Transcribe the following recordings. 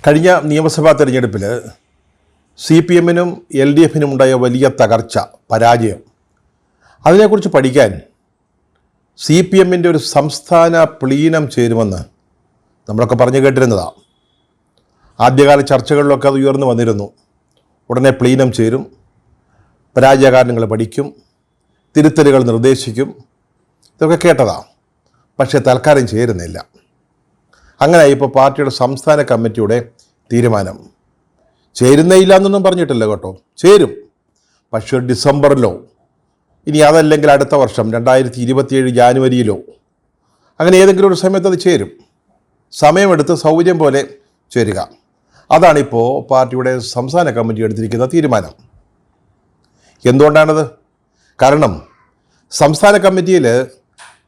കഴിഞ്ഞ നിയമസഭാ തെരഞ്ഞെടുപ്പിൽ CPM-നും LDF-നും ഉണ്ടായ വലിയ തകർച്ച, പരാജയം, അതിനെക്കുറിച്ച് പഠിക്കാൻ CPM-ൻ്റെ ഒരു സംസ്ഥാന പ്ലീനം ചേരുമെന്ന് നമ്മളൊക്കെ പറഞ്ഞു കേട്ടിരുന്നതാണ്. ആദ്യകാല ചർച്ചകളിലൊക്കെ അത് ഉയർന്നു വന്നിരുന്നു. ഉടനെ പ്ലീനം ചേരും, പരാജയ കാരണങ്ങൾ പഠിക്കും, തിരുത്തലുകൾ നിർദ്ദേശിക്കും, ഇതൊക്കെ കേട്ടതാണ്. പക്ഷേ തൽക്കാലം ചേരുന്നില്ല. അങ്ങനെ ഇപ്പോൾ പാർട്ടിയുടെ സംസ്ഥാന കമ്മിറ്റിയുടെ തീരുമാനം. ചേരുന്നേയില്ല എന്നൊന്നും പറഞ്ഞിട്ടില്ല കേട്ടോ, ചേരും. പക്ഷേ ഡിസംബറിലോ ഇനി അതല്ലെങ്കിൽ അടുത്ത വർഷം 2027 ജാനുവരിയിലോ അങ്ങനെ ഏതെങ്കിലും ഒരു സമയത്ത് അത് ചേരും. സമയമെടുത്ത് സൗകര്യം പോലെ ചേരുക. അതാണിപ്പോൾ പാർട്ടിയുടെ സംസ്ഥാന കമ്മിറ്റി എടുത്തിരിക്കുന്ന തീരുമാനം. എന്തുകൊണ്ടാണത്? കാരണം സംസ്ഥാന കമ്മിറ്റിയിൽ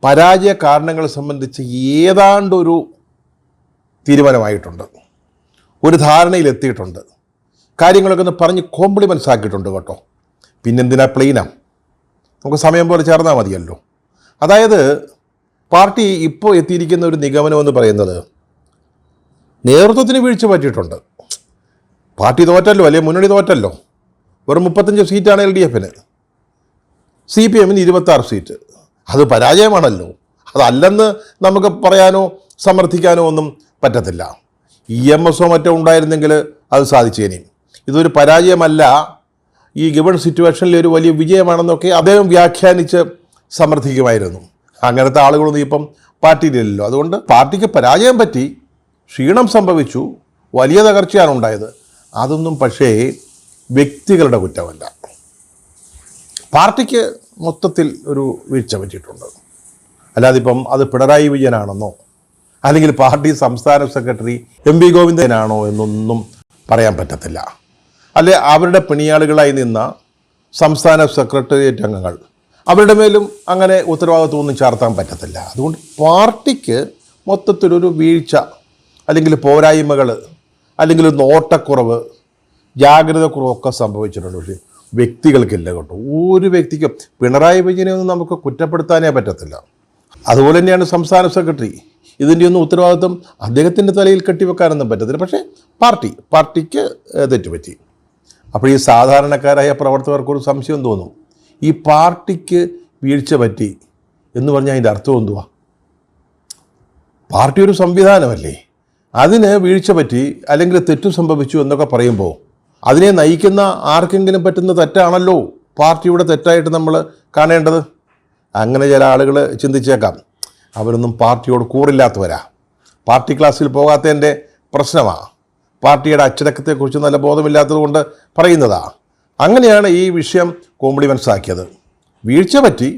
പരാജയ കാരണങ്ങൾ സംബന്ധിച്ച് ഏതാണ്ടൊരു തീരുമാനമായിട്ടുണ്ട്, ഒരു ധാരണയിലെത്തിയിട്ടുണ്ട്, കാര്യങ്ങളൊക്കെ ഒന്ന് പറഞ്ഞ് കോംപ്ലിമെൻറ്റ്സ് ആക്കിയിട്ടുണ്ട് കേട്ടോ. പിന്നെന്തിനാ പ്ലീനം? നമുക്ക് സമയം പോലെ ചേർന്നാൽ മതിയല്ലോ. അതായത് പാർട്ടി ഇപ്പോൾ എത്തിയിരിക്കുന്ന ഒരു നിഗമനം എന്ന് പറയുന്നത് നേതൃത്വത്തിന് വീഴ്ച പറ്റിയിട്ടുണ്ട്. പാർട്ടി തോറ്റല്ലോ, അല്ലെങ്കിൽ മുന്നണി തോറ്റല്ലോ. വെറും 35 സീറ്റാണ് LDF-ന്, CPM-ന് 26 സീറ്റ്. അത് പരാജയമാണല്ലോ. അതല്ലെന്ന് നമുക്ക് പറയാനോ സമർത്ഥിക്കാനോ ഒന്നും പറ്റത്തില്ല. EMS-ഓ മറ്റോ ഉണ്ടായിരുന്നെങ്കിൽ അത് സാധിച്ചേനെ. ഇതൊരു പരാജയമല്ല, ഈ ഗിവൺ സിറ്റുവേഷനിൽ ഒരു വലിയ വിജയമാണെന്നൊക്കെ അദ്ദേഹം വ്യാഖ്യാനിച്ച് സമർത്ഥിക്കുമായിരുന്നു. അങ്ങനത്തെ ആളുകളൊന്നും ഇപ്പം പാർട്ടിയിലില്ലല്ലോ. അതുകൊണ്ട് പാർട്ടിക്ക് പരാജയം പറ്റി, ക്ഷീണം സംഭവിച്ചു, വലിയ തകർച്ചയാണ് ഉണ്ടായത്. അതൊന്നും പക്ഷേ വ്യക്തികളുടെ കുറ്റമല്ല, പാർട്ടിക്ക് മൊത്തത്തിൽ ഒരു വീഴ്ച പറ്റിയിട്ടുണ്ട്. അല്ലാതെ ഇപ്പം അത് പിണറായി വിജയനാണെന്നോ അല്ലെങ്കിൽ പാർട്ടി സംസ്ഥാന സെക്രട്ടറി MV ഗോവിന്ദനാണോ എന്നൊന്നും പറയാൻ പറ്റത്തില്ല. അല്ലെ അവരുടെ പിണിയാളുകളായി നിന്ന സംസ്ഥാന സെക്രട്ടേറിയറ്റ് അംഗങ്ങൾ, അവരുടെ മേലും അങ്ങനെ ഉത്തരവാദിത്വമൊന്നും ചാർത്താൻ പറ്റത്തില്ല. അതുകൊണ്ട് പാർട്ടിക്ക് മൊത്തത്തിലൊരു വീഴ്ച, അല്ലെങ്കിൽ പോരായ്മകൾ, അല്ലെങ്കിൽ നോട്ടക്കുറവ്, ജാഗ്രത കുറവൊക്കെ സംഭവിച്ചിട്ടുണ്ട്. പക്ഷേ വ്യക്തികൾക്കില്ല കേട്ടോ. ഒരു വ്യക്തിക്കും പിണറായി വിജയനെ ഒന്നും നമുക്ക് കുറ്റപ്പെടുത്താനേ പറ്റത്തില്ല. അതുപോലെ തന്നെയാണ് സംസ്ഥാന സെക്രട്ടറി. ഇതിൻ്റെ ഒന്നും ഉത്തരവാദിത്വം അദ്ദേഹത്തിൻ്റെ തലയിൽ കെട്ടിവെക്കാനൊന്നും പറ്റത്തില്ല. പക്ഷേ പാർട്ടിക്ക് തെറ്റുപറ്റി. അപ്പോൾ ഈ സാധാരണക്കാരായ പ്രവർത്തകർക്കൊരു സംശയം തോന്നും, ഈ പാർട്ടിക്ക് വീഴ്ച പറ്റി എന്ന് പറഞ്ഞാൽ അതിൻ്റെ അർത്ഥം എന്തുവാ? പാർട്ടി ഒരു സംവിധാനമല്ലേ, അതിന് വീഴ്ച പറ്റി അല്ലെങ്കിൽ തെറ്റു സംഭവിച്ചു എന്നൊക്കെ പറയുമ്പോൾ അതിനെ നയിക്കുന്ന ആർക്കെങ്കിലും പറ്റുന്ന തെറ്റാണല്ലോ പാർട്ടിയുടെ തെറ്റായിട്ട് നമ്മൾ കാണേണ്ടത്. അങ്ങനെ ചില ആളുകൾ ചിന്തിച്ചേക്കാം, അവരൊന്നും പാർട്ടിയോട് കൂറില്ലാത്തവരാ, പാർട്ടി ക്ലാസ്സിൽ പോകാത്തതിൻ്റെ പ്രശ്നമാണ്, പാർട്ടിയുടെ അച്ചടക്കത്തെക്കുറിച്ച് നല്ല ബോധമില്ലാത്തത് കൊണ്ട് പറയുന്നതാ. അങ്ങനെയാണ് ഈ വിഷയം കോംപ്ലിമെൻറ്റ്സ് ആക്കിയത്. വീഴ്ച പറ്റി,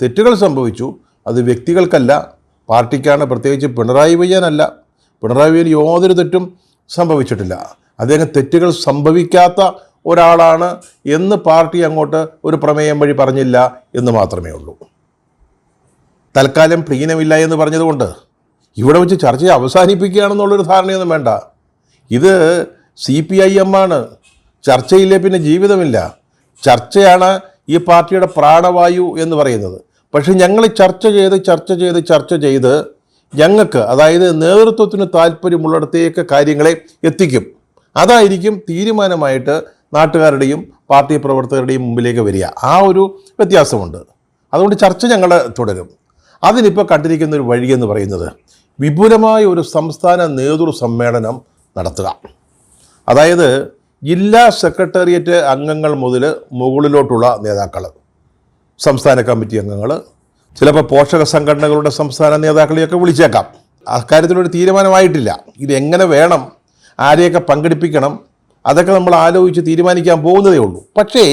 തെറ്റുകൾ സംഭവിച്ചു, അത് വ്യക്തികൾക്കല്ല, പാർട്ടിക്കാണ്. പ്രത്യേകിച്ച് പിണറായി വിജയനല്ല. പിണറായി വിജയൻ യാതൊരു തെറ്റും സംഭവിച്ചിട്ടില്ല. അദ്ദേഹം തെറ്റുകൾ സംഭവിക്കാത്ത ഒരാളാണ് എന്ന് പാർട്ടി അങ്ങോട്ട് ഒരു പ്രമേയം വഴി പറഞ്ഞില്ല എന്ന് മാത്രമേ ഉള്ളൂ. തൽക്കാലം പ്ലീനമില്ല എന്ന് പറഞ്ഞതുകൊണ്ട് ഇവിടെ വെച്ച് ചർച്ചയെ അവസാനിപ്പിക്കുകയാണെന്നുള്ളൊരു ധാരണയൊന്നും വേണ്ട. ഇത് CPIM ആണ്. ചർച്ചയില്ലേ പിന്നെ ജീവിതമില്ല. ചർച്ചയാണ് ഈ പാർട്ടിയുടെ പ്രാണവായു എന്ന് പറയുന്നത്. പക്ഷേ ഞങ്ങൾ ചർച്ച ചെയ്ത് ഞങ്ങൾക്ക്, അതായത് നേതൃത്വത്തിന് താല്പര്യമുള്ളിടത്തേക്ക് കാര്യങ്ങളെ എത്തിക്കും. അതായിരിക്കും തീരുമാനമായിട്ട് നാട്ടുകാരുടെയും പാർട്ടി പ്രവർത്തകരുടെയും മുമ്പിലേക്ക് വരിക. ആ ഒരു വ്യത്യാസമുണ്ട്. അതുകൊണ്ട് ചർച്ച ഞങ്ങൾ തുടരും. അതിനിപ്പോൾ കണ്ടിരിക്കുന്ന ഒരു വഴിയെന്ന് പറയുന്നത് വിപുലമായ ഒരു സംസ്ഥാന നേതൃസമ്മേളനം നടത്തുക. അതായത് ജില്ലാ സെക്രട്ടേറിയറ്റ് അംഗങ്ങൾ മുതൽ മുകളിലോട്ടുള്ള നേതാക്കൾ, സംസ്ഥാന കമ്മിറ്റി അംഗങ്ങൾ, ചിലപ്പോൾ പോഷക സംഘടനകളുടെ സംസ്ഥാന നേതാക്കളെയൊക്കെ വിളിച്ചേക്കാം. അക്കാര്യത്തിലൊരു തീരുമാനമായിട്ടില്ല. ഇതെങ്ങനെ വേണം, ആരെയൊക്കെ പങ്കെടുപ്പിക്കണം, അതൊക്കെ നമ്മൾ ആലോചിച്ച് തീരുമാനിക്കാൻ പോകുന്നതേ ഉള്ളൂ. പക്ഷേ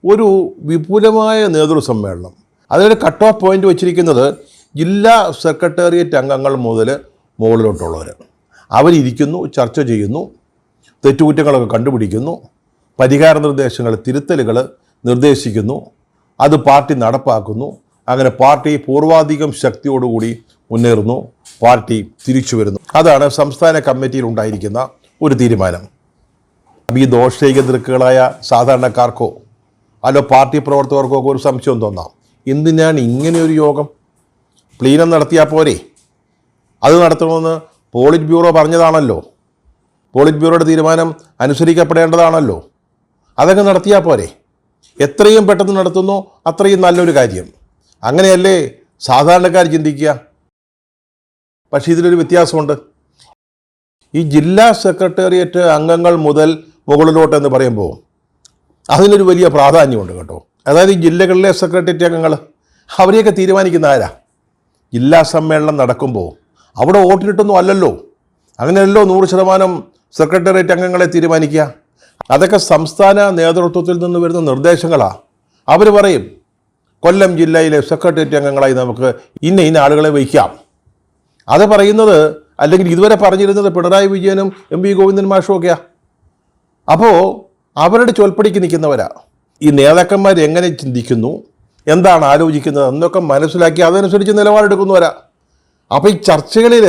ഒരു വിപുലമായ നേതൃസമ്മേളനം, അതിനൊരു കട്ട് ഓഫ് പോയിൻ്റ് വച്ചിരിക്കുന്നത് ജില്ലാ സെക്രട്ടേറിയറ്റ് അംഗങ്ങൾ മുതൽ മുകളിലോട്ടുള്ളവർ. അവരിയ്ക്കുന്നു, ചർച്ച ചെയ്യുന്നു, തെറ്റുകുറ്റങ്ങളൊക്കെ കണ്ടുപിടിക്കുന്നു, പരിഹാര നിർദ്ദേശങ്ങൾ, തിരുത്തലുകൾ നിർദ്ദേശിക്കുന്നു, അത് പാർട്ടി നടപ്പാക്കുന്നു. അങ്ങനെ പാർട്ടി പൂർവാധികം ശക്തിയോടുകൂടി മുന്നേറുന്നു, പാർട്ടി തിരിച്ചു വരുന്നു. അതാണ് സംസ്ഥാന കമ്മിറ്റിയിൽ ഉണ്ടായിരിക്കുന്ന ഒരു തീരുമാനം. ഈ ദോഷൈക ദൃക്കുകളായ സാധാരണക്കാർക്കോ അല്ലോ പാർട്ടി പ്രവർത്തകർക്കോ ഒരു സംശയം തോന്നാം, എന്തിനാണ് ഇങ്ങനെയൊരു യോഗം? പ്ലീനം നടത്തിയാൽ പോരെ? അത് നടത്തണമെന്ന് പോളിറ്റ് ബ്യൂറോ പറഞ്ഞതാണല്ലോ. പോളിറ്റ് ബ്യൂറോയുടെ തീരുമാനം അനുസരിക്കപ്പെടേണ്ടതാണല്ലോ. അതൊക്കെ നടത്തിയാൽ പോരെ? എത്രയും പെട്ടെന്ന് നടത്തുന്നു അത്രയും നല്ലൊരു കാര്യം. അങ്ങനെയല്ലേ സാധാരണക്കാർ ചിന്തിക്കുക. പക്ഷേ ഇതിലൊരു വ്യത്യാസമുണ്ട്. ഈ ജില്ലാ സെക്രട്ടേറിയറ്റ് അംഗങ്ങൾ മുതൽ മുകളിലോട്ടെന്ന് പറയുമ്പോൾ അതിനൊരു വലിയ പ്രാധാന്യമുണ്ട് കേട്ടോ. അതായത് ഈ ജില്ലകളിലെ സെക്രട്ടേറിയറ്റ് അംഗങ്ങൾ അവരെയൊക്കെ തീരുമാനിക്കുന്ന ആരാ? ജില്ലാ സമ്മേളനം നടക്കുമ്പോൾ അവിടെ വോട്ടിലിട്ടൊന്നും അല്ലല്ലോ. അങ്ങനെയല്ലോ 100% സെക്രട്ടേറിയറ്റ് അംഗങ്ങളെ തീരുമാനിക്കുക. അതൊക്കെ സംസ്ഥാന നേതൃത്വത്തിൽ നിന്ന് വരുന്ന നിർദ്ദേശങ്ങളാണ്. അവർ പറയും കൊല്ലം ജില്ലയിലെ സെക്രട്ടേറിയറ്റ് അംഗങ്ങളായി നമുക്ക് ഇന്ന ആളുകളെ വയ്ക്കാം. അത് പറയുന്നത് അല്ലെങ്കിൽ ഇതുവരെ പറഞ്ഞിരുന്നത് പിണറായി വിജയനും എം.വി. ഗോവിന്ദൻ മാഷും ഒക്കെയാണ്. അപ്പോൾ അവരുടെ ചൊൽപ്പടിക്ക് നിൽക്കുന്നവരാ. ഈ നേതാക്കന്മാർ എങ്ങനെ ചിന്തിക്കുന്നു, എന്താണ് ആലോചിക്കുന്നത് എന്നൊക്കെ മനസ്സിലാക്കി അതനുസരിച്ച് നിലപാടെടുക്കുന്നവരാ. അപ്പോൾ ഈ ചർച്ചകളിൽ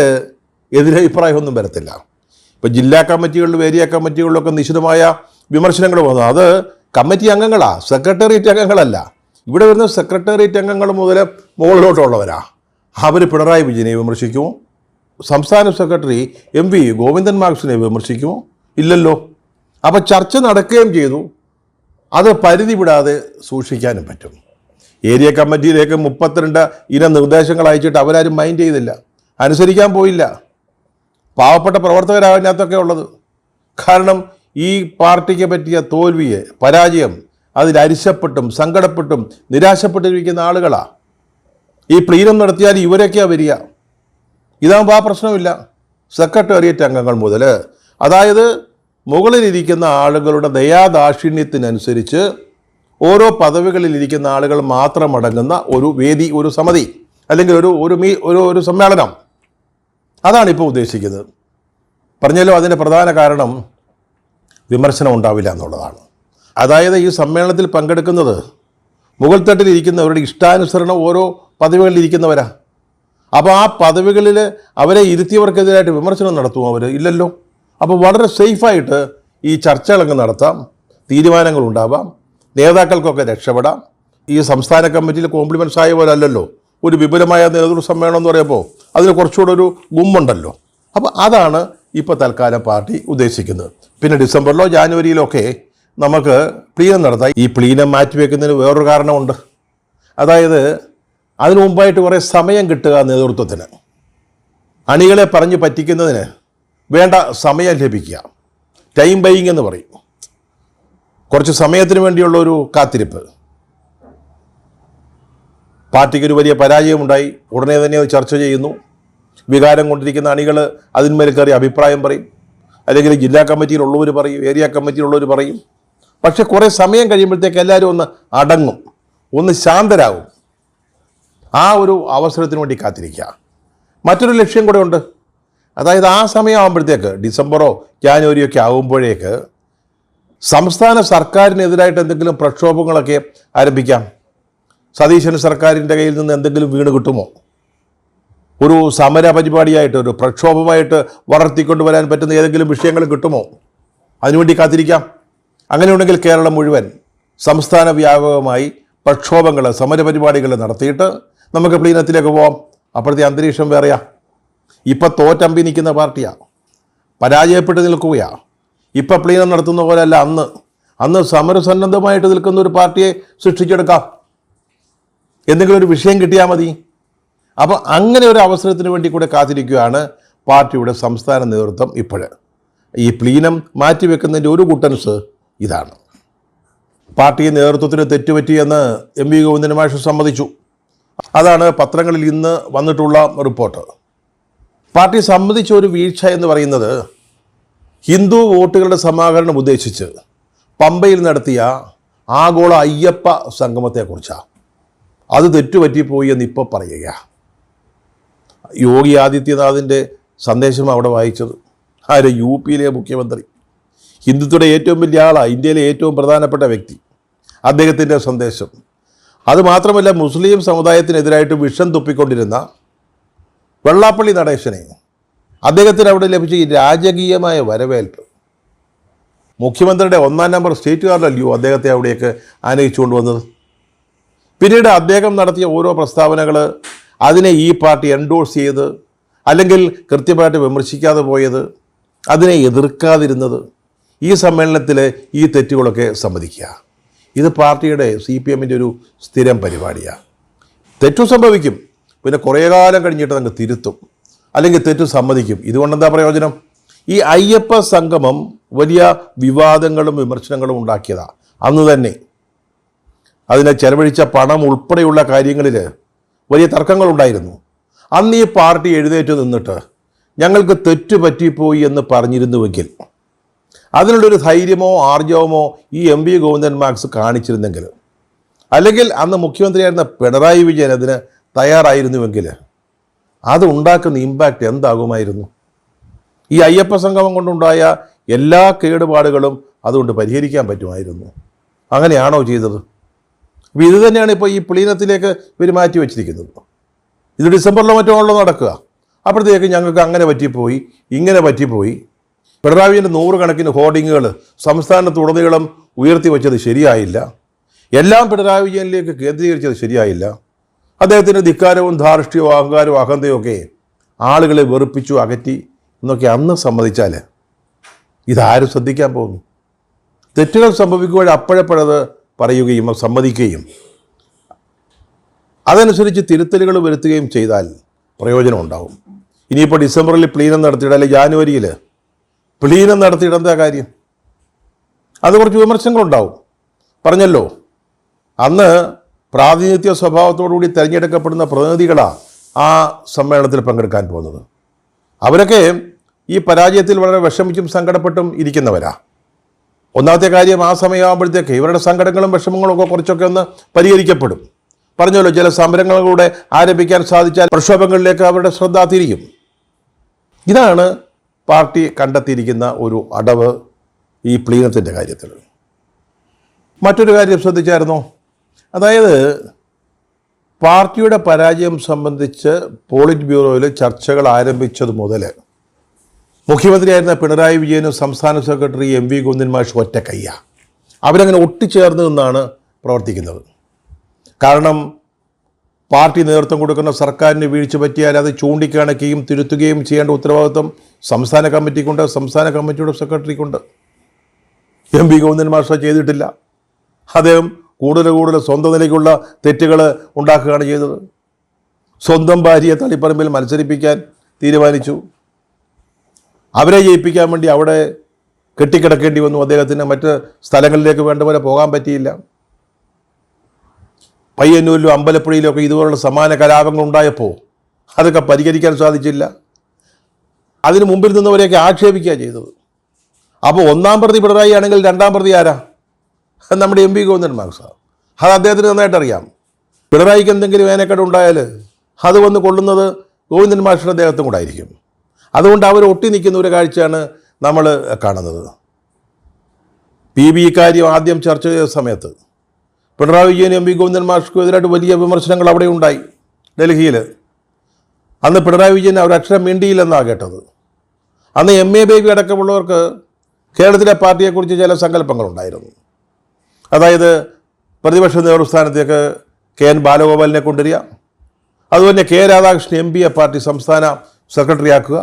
എതിരഭിപ്രായമൊന്നും വരത്തില്ല. ഇപ്പോൾ ജില്ലാ കമ്മിറ്റികളിലും ഏരിയ കമ്മിറ്റികളിലൊക്കെ നിശിതമായ വിമർശനങ്ങൾ വന്നു. അത് കമ്മിറ്റി അംഗങ്ങളാണ്, സെക്രട്ടേറിയറ്റ് അംഗങ്ങളല്ല. ഇവിടെ വരുന്ന സെക്രട്ടേറിയറ്റ് അംഗങ്ങൾ മുതൽ മുകളിലോട്ടുള്ളവരാ. അവർ പിണറായി വിജയനെ വിമർശിക്കുമോ? സംസ്ഥാന സെക്രട്ടറി എം.വി. ഗോവിന്ദൻ മാഷിനെ വിമർശിക്കുമോ? ഇല്ലല്ലോ. അപ്പോൾ ചർച്ച നടക്കുകയും ചെയ്തു. അത് പരിധി വിടാതെ സൂക്ഷിക്കാനും പറ്റും. ഏരിയ കമ്മിറ്റിയിലേക്ക് 32 ഇനം നിർദ്ദേശങ്ങൾ അയച്ചിട്ട് അവരാരും മൈൻഡ് ചെയ്തില്ല, അനുസരിക്കാൻ പോയില്ല. പാവപ്പെട്ട പ്രവർത്തകരാകത്തൊക്കെ ഉള്ളത്. കാരണം ഈ പാർട്ടിക്ക് പറ്റിയ തോൽവിയെ, പരാജയം അതിൽ അരിശപ്പെട്ടും സങ്കടപ്പെട്ടും നിരാശപ്പെട്ടിരിക്കുന്ന ആളുകളാണ്. ഈ പ്ലീനം നടത്തിയാൽ ഇവരൊക്കെയാണ് വരിക. ഇതാകുമ്പോൾ ആ പ്രശ്നമില്ല. സെക്രട്ടേറിയറ്റ് അംഗങ്ങൾ മുതൽ, അതായത് മുകളിലിരിക്കുന്ന ആളുകളുടെ ദയാദാക്ഷിണ്യത്തിനനുസരിച്ച് ഓരോ പദവികളിലിരിക്കുന്ന ആളുകൾ മാത്രം അടങ്ങുന്ന ഒരു വേദി, ഒരു സമിതി അല്ലെങ്കിൽ ഒരു സമ്മേളനം. അതാണിപ്പോൾ ഉദ്ദേശിക്കുന്നത്. പറഞ്ഞല്ലോ, അതിൻ്റെ പ്രധാന കാരണം വിമർശനം ഉണ്ടാവില്ല എന്നുള്ളതാണ്. അതായത് ഈ സമ്മേളനത്തിൽ പങ്കെടുക്കുന്നത് മുകൾ തട്ടിലിരിക്കുന്നവരുടെ ഇഷ്ടാനുസരണം ഓരോ പദവികളിലിരിക്കുന്നവരാ. അപ്പോൾ ആ പദവികളിൽ അവരെ ഇരുത്തിയവർക്കെതിരായിട്ട് വിമർശനം നടത്തുമോ? അവർ ഇല്ലല്ലോ. അപ്പോൾ വളരെ സേഫായിട്ട് ഈ ചർച്ചകളങ്ങ് നടത്താം, തീരുമാനങ്ങൾ ഉണ്ടാവാം, നേതാക്കൾക്കൊക്കെ രക്ഷപ്പെടാം. ഈ സംസ്ഥാന കമ്മിറ്റിയിൽ കോംപ്ലിമെൻറ്റ്സ് ആയ പോലെ അല്ലല്ലോ ഒരു വിപുലമായ നേതൃ സമ്മേളനം എന്ന് പറയുമ്പോൾ അതിന് കുറച്ചുകൂടെ ഒരു ഗുമ്മുണ്ടല്ലോ. അപ്പോൾ അതാണ് ഇപ്പോൾ തൽക്കാലം പാർട്ടി ഉദ്ദേശിക്കുന്നത്. പിന്നെ ഡിസംബറിലോ ജാനുവരിയിലോ ഒക്കെ നമുക്ക് പ്ലീനം നടത്താം. ഈ പ്ലീനം മാറ്റിവെക്കുന്നതിന് വേറൊരു കാരണമുണ്ട്. അതായത് അതിനു മുമ്പായിട്ട് കുറേ സമയം കിട്ടുക നേതൃത്വത്തിന്, അണികളെ പറഞ്ഞ് പറ്റിക്കുന്നതിന് വേണ്ട സമയം ലഭിക്കുക. ടൈം ബൈയിങ് എന്ന് പറയും. കുറച്ച് സമയത്തിന് വേണ്ടിയുള്ള ഒരു കാത്തിരിപ്പ്. പാർട്ടിക്കൊരു വലിയ പരാജയമുണ്ടായി, ഉടനെ തന്നെ അത് ചർച്ച ചെയ്യുന്നു. വികാരം കൊണ്ടിരിക്കുന്ന അണികൾ അതിന്മേൽ കയറി അഭിപ്രായം പറയും, അല്ലെങ്കിൽ ജില്ലാ കമ്മിറ്റിയിലുള്ളവർ പറയും, ഏരിയ കമ്മിറ്റിയിലുള്ളവർ പറയും. പക്ഷെ കുറേ സമയം കഴിയുമ്പോഴത്തേക്ക് എല്ലാവരും ഒന്ന് അടങ്ങും, ഒന്ന് ശാന്തരാകും. ആ ഒരു അവസരത്തിന് വേണ്ടി കാത്തിരിക്കുക. മറ്റൊരു ലക്ഷ്യം കൂടെ ഉണ്ട്. അതായത് ആ സമയമാകുമ്പോഴത്തേക്ക് ഡിസംബറോ ജാനുവരിയോ ഒക്കെ ആകുമ്പോഴേക്ക് സംസ്ഥാന സർക്കാരിനെതിരായിട്ട് എന്തെങ്കിലും പ്രക്ഷോഭങ്ങളൊക്കെ ആരംഭിക്കാം. സതീശൻ സർക്കാരിൻ്റെ കയ്യിൽ നിന്ന് എന്തെങ്കിലും വീണ് കിട്ടുമോ? ഒരു സമര പരിപാടിയായിട്ട്, ഒരു പ്രക്ഷോഭമായിട്ട് വളർത്തിക്കൊണ്ടുവരാൻ പറ്റുന്ന ഏതെങ്കിലും വിഷയങ്ങൾ കിട്ടുമോ? അതിനുവേണ്ടി കാത്തിരിക്കാം. അങ്ങനെയുണ്ടെങ്കിൽ കേരളം മുഴുവൻ സംസ്ഥാന വ്യാപകമായി പ്രക്ഷോഭങ്ങൾ, സമരപരിപാടികൾ നടത്തിയിട്ട് നമുക്ക് പ്ലീനത്തിലേക്ക് പോവാം. അപ്പോഴത്തെ അന്തരീക്ഷം വേറെയാ. ഇപ്പം തോറ്റമ്പി നിൽക്കുന്ന പാർട്ടിയാണ്, പരാജയപ്പെട്ട് നിൽക്കുകയാണ്. ഇപ്പം പ്ലീനം നടത്തുന്ന പോലെയല്ല അന്ന് സമരസന്നദ്ധമായിട്ട് നിൽക്കുന്ന ഒരു പാർട്ടിയെ സൃഷ്ടിച്ചെടുക്കാം. എന്തെങ്കിലും ഒരു വിഷയം കിട്ടിയാൽ മതി. അപ്പോൾ അങ്ങനെ ഒരു അവസരത്തിന് വേണ്ടി കൂടെ കാത്തിരിക്കുകയാണ് പാർട്ടിയുടെ സംസ്ഥാന നേതൃത്വം. ഇപ്പോഴ് ഈ പ്ലീനം മാറ്റിവെക്കുന്നതിൻ്റെ ഒരു ഗുട്ടൻസ് ഇതാണ്. പാർട്ടി നേതൃത്വത്തിന് തെറ്റുപറ്റിയെന്ന് എം.വി. ഗോവിന്ദൻ മാഷ് സമ്മതിച്ചു. അതാണ് പത്രങ്ങളിൽ ഇന്ന് വന്നിട്ടുള്ള റിപ്പോർട്ട്. പാർട്ടി സമ്മതിച്ച ഒരു വീഴ്ച എന്ന് പറയുന്നത് ഹിന്ദു വോട്ടുകളുടെ സമാഹരണം ഉദ്ദേശിച്ച് പമ്പയിൽ നടത്തിയ ആഗോള അയ്യപ്പ സംഗമത്തെക്കുറിച്ചാണ്. അത് തെറ്റുപറ്റിപ്പോയി എന്ന് ഇപ്പോൾ പറയുക. യോഗി ആദിത്യനാഥിൻ്റെ സന്ദേശം അവിടെ വായിച്ചത് ആര്? യു.പിയിലെ മുഖ്യമന്ത്രി, ഹിന്ദുത്വയുടെ ഏറ്റവും വലിയ ആളാണ്, ഇന്ത്യയിലെ ഏറ്റവും പ്രധാനപ്പെട്ട വ്യക്തി. അദ്ദേഹത്തിൻ്റെ സന്ദേശം. അതുമാത്രമല്ല, മുസ്ലിം സമുദായത്തിനെതിരായിട്ട് വിഷം തുപ്പിക്കൊണ്ടിരുന്ന വെള്ളാപ്പള്ളി നടേശനെ, അദ്ദേഹത്തിന് അവിടെ ലഭിച്ച ഈ രാജകീയമായ വരവേൽപ്പ്, മുഖ്യമന്ത്രിയുടെ 1ാം നമ്പർ സ്റ്റേറ്റ് കാർഡല്ലയോ അദ്ദേഹത്തെ അവിടേക്ക് ആനയിച്ചുകൊണ്ട് വന്നത്. പിന്നീട് അദ്ദേഹം നടത്തിയ ഓരോ പ്രസ്താവനകൾ, അതിനെ ഈ പാർട്ടി എൻഡോഴ്സ് ചെയ്ത് അല്ലെങ്കിൽ കൃത്യമായിട്ട് വിമർശിക്കാതെ പോയത്, അതിനെ എതിർക്കാതിരുന്നത്? ഈ സമ്മേളനത്തിൽ ഈ തെറ്റുകളൊക്കെ സമ്മതിക്കുക. ഇത് പാർട്ടിയുടെ CPMൻ്റെ ഒരു സ്ഥിരം പരിപാടിയാണ്. തെറ്റു സംഭവിക്കും, പിന്നെ കുറേ കാലം കഴിഞ്ഞിട്ട് അങ്ങ് തിരുത്തും, അല്ലെങ്കിൽ തെറ്റു സമ്മതിക്കും. ഇതുകൊണ്ടെന്താ പ്രയോജനം? ഈ അയ്യപ്പ സംഗമം വലിയ വിവാദങ്ങളും വിമർശനങ്ങളും ഉണ്ടാക്കിയതാണ്. അന്ന് തന്നെ അതിനെ ചെലവഴിച്ച പണം ഉൾപ്പെടെയുള്ള കാര്യങ്ങളിൽ വലിയ തർക്കങ്ങളുണ്ടായിരുന്നു. അന്ന് ഈ പാർട്ടി എഴുന്നേറ്റ് നിന്നിട്ട് ഞങ്ങൾക്ക് തെറ്റ് പറ്റിപ്പോയി എന്ന് പറഞ്ഞിരുന്നുവെങ്കിൽ, അതിനുള്ളൊരു ധൈര്യമോ ആർജവമോ ഈ MV ഗോവിന്ദൻ മാസ്റ്റർ കാണിച്ചിരുന്നെങ്കിൽ, അല്ലെങ്കിൽ അന്ന് മുഖ്യമന്ത്രിയായിരുന്ന പിണറായി വിജയൻ അതിന് തയ്യാറായിരുന്നുവെങ്കിൽ, അത് ഉണ്ടാക്കുന്ന ഇമ്പാക്റ്റ് എന്താകുമായിരുന്നു? ഈ അയ്യപ്പ സംഗമം കൊണ്ടുണ്ടായ എല്ലാ കേടുപാടുകളും അതുകൊണ്ട് പരിഹരിക്കാൻ പറ്റുമായിരുന്നു. അങ്ങനെയാണോ ചെയ്തത്? അപ്പോൾ ഇത് തന്നെയാണ് ഇപ്പോൾ ഈ പ്ലീനത്തിലേക്ക് ഇവർ മാറ്റി വച്ചിരിക്കുന്നത്. ഇത് ഡിസംബറിലോ മറ്റോ ഉള്ളോ നടക്കുക. അപ്പോഴത്തേക്ക് ഞങ്ങൾക്ക് അങ്ങനെ പറ്റിപ്പോയി, ഇങ്ങനെ പറ്റിപ്പോയി. പിണറായി വിജയൻ്റെ 100 കണക്കിന് ഹോർഡിങ്ങുകൾ സംസ്ഥാനത്തുടനീളം ഉയർത്തി വച്ചത് ശരിയായില്ല. എല്ലാം പിണറായി വിജയനിലേക്ക് കേന്ദ്രീകരിച്ചത് ശരിയായില്ല. അദ്ദേഹത്തിൻ്റെ ധിക്കാരവും ധാർഷ്ട്യവും അഹങ്കാരവും അഹന്തയും ഒക്കെ ആളുകളെ വെറുപ്പിച്ചു, അകറ്റി എന്നൊക്കെ അന്ന് സമ്മതിച്ചാൽ ഇതാരും ശ്രദ്ധിക്കാൻ പോകുന്നു? തെറ്റുകൾ സംഭവിക്കുമ്പോൾ അപ്പോഴപ്പോഴത് പറയുകയും സമ്മതിക്കുകയും അതനുസരിച്ച് തിരുത്തലുകൾ വരുത്തുകയും ചെയ്താൽ പ്രയോജനം ഉണ്ടാവും. ഇനിയിപ്പോൾ ഡിസംബറിൽ പ്ലീനം നടത്തിയിട, അല്ലെങ്കിൽ ജാനുവരിയിൽ പ്ലീനം നടത്തിയിട എന്താ കാര്യം? അത് കുറച്ച് വിമർശനങ്ങളുണ്ടാവും. പറഞ്ഞല്ലോ, അന്ന് പ്രാതിനിധ്യ സ്വഭാവത്തോടുകൂടി തിരഞ്ഞെടുക്കപ്പെടുന്ന പ്രതിനിധികളാണ് ആ സമ്മേളനത്തിൽ പങ്കെടുക്കാൻ പോകുന്നത്. അവരൊക്കെ ഈ പരാജയത്തിൽ വളരെ വിഷമിച്ചും സങ്കടപ്പെട്ടും ഇരിക്കുന്നവരാ. ഒന്നാമത്തെ കാര്യം, ആ സമയമാകുമ്പോഴത്തേക്ക് ഇവരുടെ സങ്കടങ്ങളും വിഷമങ്ങളും ഒക്കെ കുറച്ചൊക്കെ ഒന്ന് പരിഹരിക്കപ്പെടും. പറഞ്ഞല്ലോ, ചില സമരങ്ങളിലൂടെ ആരംഭിക്കാൻ സാധിച്ചാൽ പ്രക്ഷോഭങ്ങളിലേക്ക് അവരുടെ ശ്രദ്ധ തിരിയും. ഇതാണ് പാർട്ടി കണ്ടെത്തിയിരിക്കുന്ന ഒരു അടവ് ഈ പ്ലീനത്തിൻ്റെ കാര്യത്തിൽ. മറ്റൊരു കാര്യം ശ്രദ്ധിച്ചായിരുന്നോ? അതായത് പാർട്ടിയുടെ പരാജയം സംബന്ധിച്ച് പോളിറ്റ് ബ്യൂറോയിൽ ചർച്ചകൾ ആരംഭിച്ചത് മുതൽ മുഖ്യമന്ത്രിയായിരുന്ന പിണറായി വിജയനും സംസ്ഥാന സെക്രട്ടറി MV ഗോവിന്ദൻ മാഷ് ഒറ്റ കയ്യാണ്. അവരങ്ങനെ ഒട്ടിച്ചേർന്ന് നിന്നാണ് പ്രവർത്തിക്കുന്നത്. കാരണം പാർട്ടി നേതൃത്വം കൊടുക്കുന്ന സർക്കാരിന് വീഴ്ച പറ്റിയാൽ അത് ചൂണ്ടിക്കാണിക്കുകയും തിരുത്തുകയും ചെയ്യേണ്ട ഉത്തരവാദിത്വം സംസ്ഥാന കമ്മിറ്റിക്കുണ്ട്, സംസ്ഥാന കമ്മിറ്റിയുടെ സെക്രട്ടറിക്കുണ്ട്. MV ഗോവിന്ദൻ മാഷ് ചെയ്തിട്ടില്ല. അദ്ദേഹം കൂടുതൽ സ്വന്തം നിലയ്ക്കുള്ള തെറ്റുകൾ ഉണ്ടാക്കുകയാണ് ചെയ്തത്. സ്വന്തം ഭാര്യയെ തളിപ്പറമ്പിൽ മത്സരിപ്പിക്കാൻ തീരുമാനിച്ചു. അവരെ ജയിപ്പിക്കാൻ വേണ്ടി അവിടെ കെട്ടിക്കിടക്കേണ്ടി വന്നു. അദ്ദേഹത്തിന് മറ്റ് സ്ഥലങ്ങളിലേക്ക് വേണ്ട പോലെ പോകാൻ പറ്റിയില്ല. പയ്യന്നൂരിലും അമ്പലപ്പുഴയിലും ഒക്കെ ഇതുപോലുള്ള സമാന കലാപങ്ങൾ ഉണ്ടായപ്പോൾ അതൊക്കെ പരിഹരിക്കാൻ സാധിച്ചില്ല. അതിന് മുമ്പിൽ നിന്നവരെയൊക്കെ ആക്ഷേപിക്കുക ചെയ്തത്. അപ്പോൾ ഒന്നാം പ്രതി പിണറായി ആണെങ്കിൽ രണ്ടാം പ്രതി ആരാ? നമ്മുടെ MV ഗോവിന്ദൻ മാസ്റ്റർ. അത് അദ്ദേഹത്തിന് നന്നായിട്ട് അറിയാം. പിണറായിക്ക് എന്തെങ്കിലും വേനക്കേട് ഉണ്ടായാൽ അത് വന്ന് കൊള്ളുന്നത് ഗോവിന്ദൻ മാസ്റ്ററുടെ അദ്ദേഹത്തും കൂടെ ആയിരിക്കും. അതുകൊണ്ട് അവർ ഒട്ടി നിൽക്കുന്ന ഒരു കാഴ്ചയാണ് നമ്മൾ കാണുന്നത്. PB കാര്യം ആദ്യം ചർച്ച ചെയ്ത സമയത്ത് പിണറായി വിജയനും MV ഗോവിന്ദൻ മാസ്റ്റർക്കും എതിരായിട്ട് വലിയ വിമർശനങ്ങൾ അവിടെ ഉണ്ടായി ഡൽഹിയിൽ. അന്ന് പിണറായി വിജയൻ ഒരക്ഷരം മിണ്ടിയില്ലെന്നാണ് കേട്ടത്. അന്ന് MA ബേബി അടക്കമുള്ളവർക്ക് കേരളത്തിലെ പാർട്ടിയെക്കുറിച്ച് ചില സങ്കല്പങ്ങളുണ്ടായിരുന്നു. അതായത് പ്രതിപക്ഷ നേതൃസ്ഥാനത്തേക്ക് KN ബാലഗോപാലിനെ കൊണ്ടുവരിക, അതുപോലെ K രാധാകൃഷ്ണൻ MP പാർട്ടി സംസ്ഥാന സെക്രട്ടറി ആക്കുക.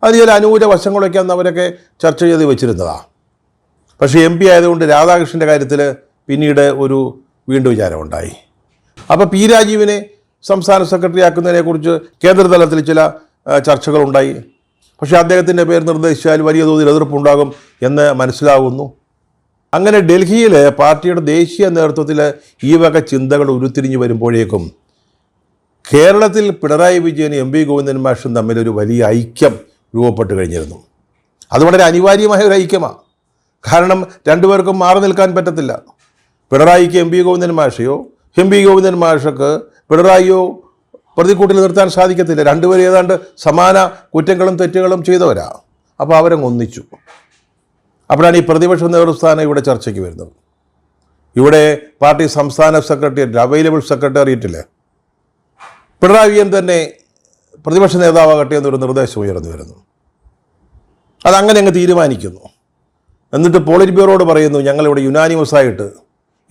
അതിന് ചില അനുകൂല വശങ്ങളൊക്കെ അന്ന് അവരൊക്കെ ചർച്ച ചെയ്ത് വെച്ചിരുന്നതാണ്. പക്ഷേ MP ആയതുകൊണ്ട് രാധാകൃഷ്ണൻ്റെ കാര്യത്തിൽ പിന്നീട് ഒരു വീണ്ടും വിചാരമുണ്ടായി. അപ്പോൾ P രാജീവിനെ സംസ്ഥാന സെക്രട്ടറി ആക്കുന്നതിനെക്കുറിച്ച് കേന്ദ്രതലത്തിൽ ചില ചർച്ചകളുണ്ടായി. പക്ഷേ അദ്ദേഹത്തിൻ്റെ പേര് നിർദ്ദേശിച്ചാൽ വലിയ തോതിൽ എതിർപ്പുണ്ടാകും എന്ന് മനസ്സിലാകുന്നു. അങ്ങനെ ഡൽഹിയിൽ പാർട്ടിയുടെ ദേശീയ നേതൃത്വത്തിൽ ഈ വക ചിന്തകൾ ഉരുത്തിരിഞ്ഞ് വരുമ്പോഴേക്കും കേരളത്തിൽ പിണറായി വിജയനും MV ഗോവിന്ദൻ മാഷും തമ്മിലൊരു വലിയ ഐക്യം രൂപപ്പെട്ട് കഴിഞ്ഞിരുന്നു. അത് വളരെ അനിവാര്യമായ ഒരു ഐക്യമാണ്. കാരണം രണ്ടുപേർക്കും മാറി നിൽക്കാൻ പറ്റത്തില്ല. പിണറായിക്ക് MV ഗോവിന്ദൻ മാഷയോ MV ഗോവിന്ദൻ മാഷക്ക് പിണറായിയോ പ്രതിക്കൂട്ടിൽ നിർത്താൻ സാധിക്കത്തില്ല. രണ്ടുപേരും ഏതാണ്ട് സമാന കുറ്റങ്ങളും തെറ്റുകളും ചെയ്തവരാ. അപ്പോൾ അവരങ്ങ് ഒന്നിച്ചു. അപ്പോഴാണ് ഈ പ്രതിപക്ഷ നേതൃസ്ഥാനം ഇവിടെ ചർച്ചയ്ക്ക് വരുന്നത്. ഇവിടെ പാർട്ടി സംസ്ഥാന സെക്രട്ടേറിയറ്റ്, അവൈലബിൾ സെക്രട്ടേറിയറ്റിൽ പിണറായി വിജയൻ തന്നെ പ്രതിപക്ഷ നേതാവാകട്ടെ എന്നൊരു നിർദ്ദേശം ഉയർന്നു വരുന്നു. അതങ്ങനെ അങ്ങ് തീരുമാനിക്കുന്നു. എന്നിട്ട് പോളിറ്റ് ബ്യൂറോയോട് പറയുന്നു, ഞങ്ങളിവിടെ യുനാനിമസായിട്ട്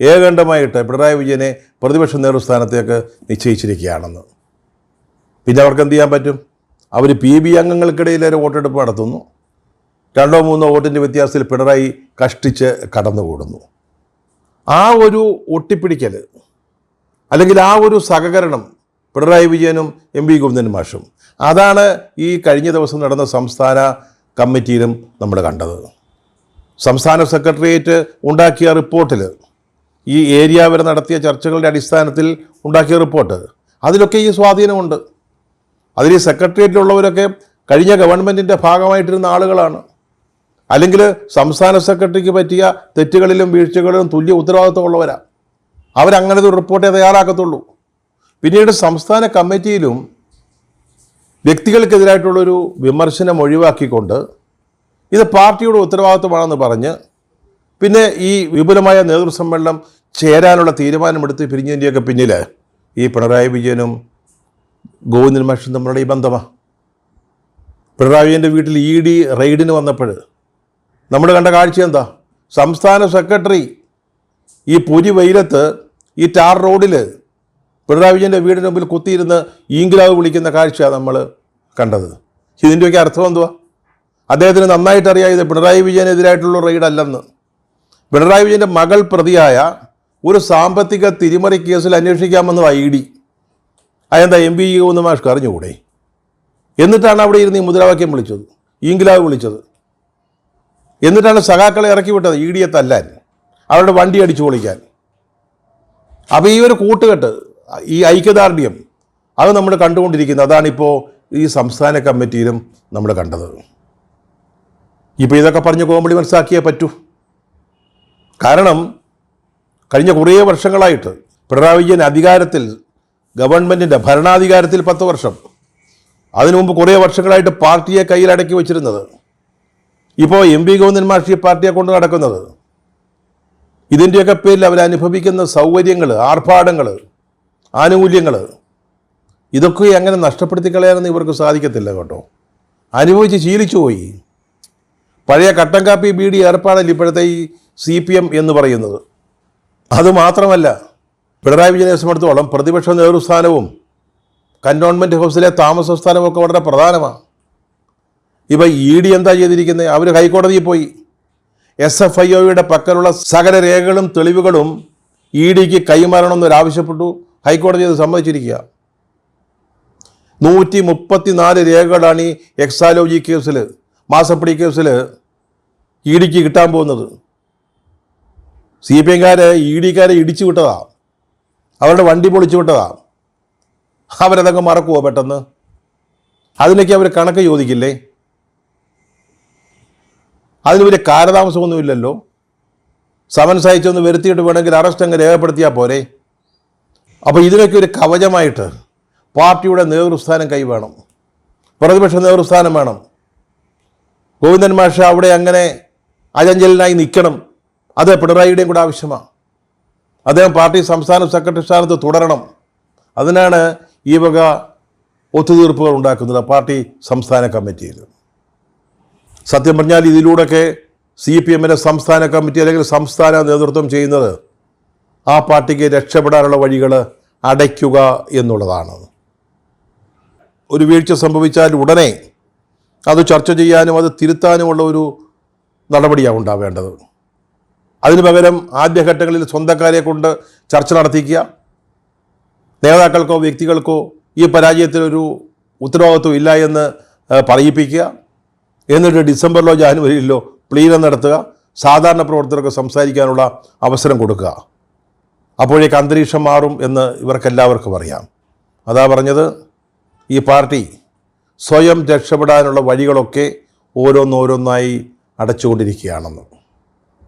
ഏകണ്ഠമായിട്ട് പിണറായി വിജയനെ പ്രതിപക്ഷ നേതൃസ്ഥാനത്തേക്ക് നിശ്ചയിച്ചിരിക്കുകയാണെന്ന്. പിന്നെ അവർക്ക് എന്ത് ചെയ്യാൻ പറ്റും? അവർ PB അംഗങ്ങൾക്കിടയിൽ ഒരു വോട്ടെടുപ്പ് നടത്തുന്നു. 2-3 വോട്ടിൻ്റെ വ്യത്യാസത്തിൽ പിണറായി കഷ്ടിച്ച് കടന്നുകൂടുന്നു. ആ ഒരു ഒട്ടിപ്പിടിക്കൽ അല്ലെങ്കിൽ ആ ഒരു സഹകരണം പിണറായി വിജയനും എം വി ഗോവിന്ദൻ മാഷും, അതാണ് ഈ കഴിഞ്ഞ ദിവസം നടന്ന സംസ്ഥാന കമ്മിറ്റിയിലും നമ്മൾ കണ്ടത്. സംസ്ഥാന സെക്രട്ടേറിയറ്റ് ഉണ്ടാക്കിയ റിപ്പോർട്ടിൽ, ഈ ഏരിയ വരെ നടത്തിയ ചർച്ചകളുടെ അടിസ്ഥാനത്തിൽ ഉണ്ടാക്കിയ റിപ്പോർട്ട്, അതിലൊക്കെ ഈ സ്വാധീനമുണ്ട്. അതിൽ ഈ സെക്രട്ടേറിയറ്റിലുള്ളവരൊക്കെ കഴിഞ്ഞ ഗവൺമെൻറ്റിൻ്റെ ഭാഗമായിട്ടിരുന്ന ആളുകളാണ്. അല്ലെങ്കിൽ സംസ്ഥാന സെക്രട്ടറിക്ക് പറ്റിയ തെറ്റുകളിലും വീഴ്ചകളിലും തുല്യ ഉത്തരവാദിത്വമുള്ളവരാണ്. അവരങ്ങനത്തെ ഒരു റിപ്പോർട്ടേ തയ്യാറാക്കത്തുള്ളൂ. പിന്നീട് സംസ്ഥാന കമ്മിറ്റിയിലും വ്യക്തികൾക്കെതിരായിട്ടുള്ളൊരു വിമർശനം ഒഴിവാക്കിക്കൊണ്ട് ഇത് പാർട്ടിയുടെ ഉത്തരവാദിത്വമാണെന്ന് പറഞ്ഞ് പിന്നെ ഈ വിപുലമായ നേതൃസമ്മേളനം ചേരാനുള്ള തീരുമാനമെടുത്ത് പിരിഞ്ഞതിൻ്റെയൊക്കെ പിന്നിൽ ഈ പിണറായി വിജയനും ഗോവിന്ദൻ മാഷും തമ്മിലുള്ള ഈ ബന്ധമാണ്. പിണറായി വിജയൻ്റെ വീട്ടിൽ ED റെയ്ഡിന് വന്നപ്പോൾ നമ്മൾ കണ്ട കാഴ്ച എന്താ? സംസ്ഥാന സെക്രട്ടറി ഈ പൊരി വെയിലത്ത് ഈ ടാർ റോഡിൽ പിണറായി വിജയൻ്റെ വീടിന് മുമ്പിൽ കുത്തിയിരുന്ന് ഈങ്കിലാവ് വിളിക്കുന്ന കാഴ്ചയാണ് നമ്മൾ കണ്ടത്. ഇതിൻ്റെയൊക്കെ അർത്ഥം എന്തുവാ? അദ്ദേഹത്തിന് നന്നായിട്ട് അറിയാം ഇത് പിണറായി വിജയനെതിരായിട്ടുള്ള റെയ്ഡല്ലെന്ന്. പിണറായി വിജയൻ്റെ മകൾ പ്രതിയായ ഒരു സാമ്പത്തിക തിരിമറി കേസിൽ അന്വേഷിക്കാമെന്നതാണ് ED. അതെന്താ എം വി ഗോവിന്ദൻ മാഷ്ക്ക് അറിഞ്ഞുകൂടെ? എന്നിട്ടാണ് അവിടെ ഇരുന്ന് ഈ മുദ്രാവാക്യം വിളിച്ചത്, ഈങ്കിലാവ് വിളിച്ചത്. എന്നിട്ടാണ് സഖാക്കളെ ഇറക്കി വിട്ടത് EDയെ തല്ലാൻ, അവരുടെ വണ്ടി അടിച്ചു പൊളിക്കാൻ. അപ്പോൾ ഈ ഒരു കൂട്ടുകെട്ട്, ഈ ഐക്യദാർഢ്യം, അത് നമ്മൾ കണ്ടുകൊണ്ടിരിക്കുന്നത്. അതാണിപ്പോൾ ഈ സംസ്ഥാന കമ്മിറ്റിയിലും നമ്മൾ കണ്ടത്. ഇപ്പോൾ ഇതൊക്കെ പറഞ്ഞ് കോമഡി മനസ്സാക്കിയേ പറ്റൂ. കാരണം കഴിഞ്ഞ കുറേ വർഷങ്ങളായിട്ട് പിണറായി വിജയൻ അധികാരത്തിൽ, ഗവൺമെൻറ്റിൻ്റെ ഭരണാധികാരത്തിൽ 10 വർഷം, അതിനു മുമ്പ് കുറേ വർഷങ്ങളായിട്ട് പാർട്ടിയെ കയ്യിലടക്കി വച്ചിരുന്നത്, ഇപ്പോൾ എം വി ഗോവിന്ദൻ മാഷ് ഈ പാർട്ടിയെ കൊണ്ട് നടക്കുന്നത്, ഇതിൻ്റെയൊക്കെ പേരിൽ അവരനുഭവിക്കുന്ന സൗകര്യങ്ങൾ, ആർഭാടങ്ങൾ, ആനുകൂല്യങ്ങൾ, ഇതൊക്കെ അങ്ങനെ നഷ്ടപ്പെടുത്തി കളയാനൊന്നും ഇവർക്ക് സാധിക്കത്തില്ല കേട്ടോ. അനുഭവിച്ച് ശീലിച്ചു പോയി. പഴയ കട്ടൻ കാപ്പി ബീഡി ഏർപ്പാടല്ല ഇപ്പോഴത്തെ ഈ CPM എന്ന് പറയുന്നത്. അതുമാത്രമല്ല, പിണറായി വിജയനെ സംബന്ധിച്ചിടത്തോളം പ്രതിപക്ഷ നേതൃസ്ഥാനവും കന്റോൺമെൻറ്റ് ഹൗസിലെ താമസ സ്ഥാനവും ഒക്കെ വളരെ പ്രധാനമാണ്. ഇപ്പോൾ ED എന്താ ചെയ്തിരിക്കുന്നത്? അവർ ഹൈക്കോടതിയിൽ പോയി SFIOയുടെ പക്കലുള്ള സകല രേഖകളും തെളിവുകളും EDക്ക് കൈമാറണമെന്നൊരാവശ്യപ്പെട്ടു. ഹൈക്കോടതി അത് സമ്മതിച്ചിരിക്കുക. 134 രേഖകളാണ് ഈ എക്സാലോജി കേസിൽ, മാസപ്പടി കേസിൽ EDക്ക് കിട്ടാൻ പോകുന്നത്. CPMകാർ EDക്കാരെ ഇടിച്ചു വിട്ടതാ, അവരുടെ വണ്ടി പൊളിച്ചു വിട്ടതാ. അവരതൊക്കെ മറക്കുമോ പെട്ടെന്ന്? അതിനൊക്കെ അവർ കണക്ക് ചോദിക്കില്ലേ? അതിന് വലിയ കാലതാമസമൊന്നുമില്ലല്ലോ. സമൻസ് അയച്ചൊന്ന് വരുത്തിയിട്ട് വേണമെങ്കിൽ അറസ്റ്റ് അങ്ങ് രേഖപ്പെടുത്തിയാൽ പോരെ. അപ്പോൾ ഇതിനൊക്കെ ഒരു കവചമായിട്ട് പാർട്ടിയുടെ നേതൃസ്ഥാനം കൈവേണം, പ്രതിപക്ഷ നേതൃസ്ഥാനം വേണം. ഗോവിന്ദൻ മാഷ് അവിടെ അങ്ങനെ അജഞ്ചലനായി നിൽക്കണം. അത് പിണറായിയുടെയും കൂടെ ആവശ്യമാണ്. അദ്ദേഹം പാർട്ടി സംസ്ഥാന സെക്രട്ടറി സ്ഥാനത്ത് തുടരണം. അതിനാണ് ഈ വക ഒത്തുതീർപ്പുകൾ ഉണ്ടാക്കുന്നത് പാർട്ടി സംസ്ഥാന കമ്മിറ്റിയിൽ. സത്യം പറഞ്ഞാൽ ഇതിലൂടെയൊക്കെ CPMൻ്റെ സംസ്ഥാന കമ്മിറ്റി അല്ലെങ്കിൽ സംസ്ഥാന നേതൃത്വം ചെയ്യുന്നത് ആ പാർട്ടിക്ക് രക്ഷപ്പെടാനുള്ള വഴികൾ അടയ്ക്കുക എന്നുള്ളതാണ്. ഒരു വീഴ്ച സംഭവിച്ചാൽ ഉടനെ അത് ചർച്ച ചെയ്യാനും അത് തിരുത്താനുമുള്ള ഒരു നടപടിയാണ് ഉണ്ടാവേണ്ടത്. അതിനു പകരം ആദ്യഘട്ടങ്ങളിൽ സ്വന്തക്കാരെ കൊണ്ട് ചർച്ച നടത്തിക്കുക, നേതാക്കൾക്കോ വ്യക്തികൾക്കോ ഈ പരാജയത്തിനൊരു ഉത്തരവാദിത്വം ഇല്ല എന്ന് പറയിപ്പിക്കുക, എന്നിട്ട് ഡിസംബറിലോ ജാനുവരിയിലോ പ്ലീനം നടത്തുക, സാധാരണ പ്രവർത്തകർക്ക് സംസാരിക്കാനുള്ള അവസരം കൊടുക്കുക. അപ്പോഴേക്ക് അന്തരീക്ഷം മാറും എന്ന് ഇവർക്കെല്ലാവർക്കും അറിയാം. അതാ പറഞ്ഞത്, ഈ പാർട്ടി സ്വയം രക്ഷപ്പെടാനുള്ള വഴികളൊക്കെ ഓരോന്നോരോന്നായി അടച്ചുകൊണ്ടിരിക്കുകയാണെന്ന്.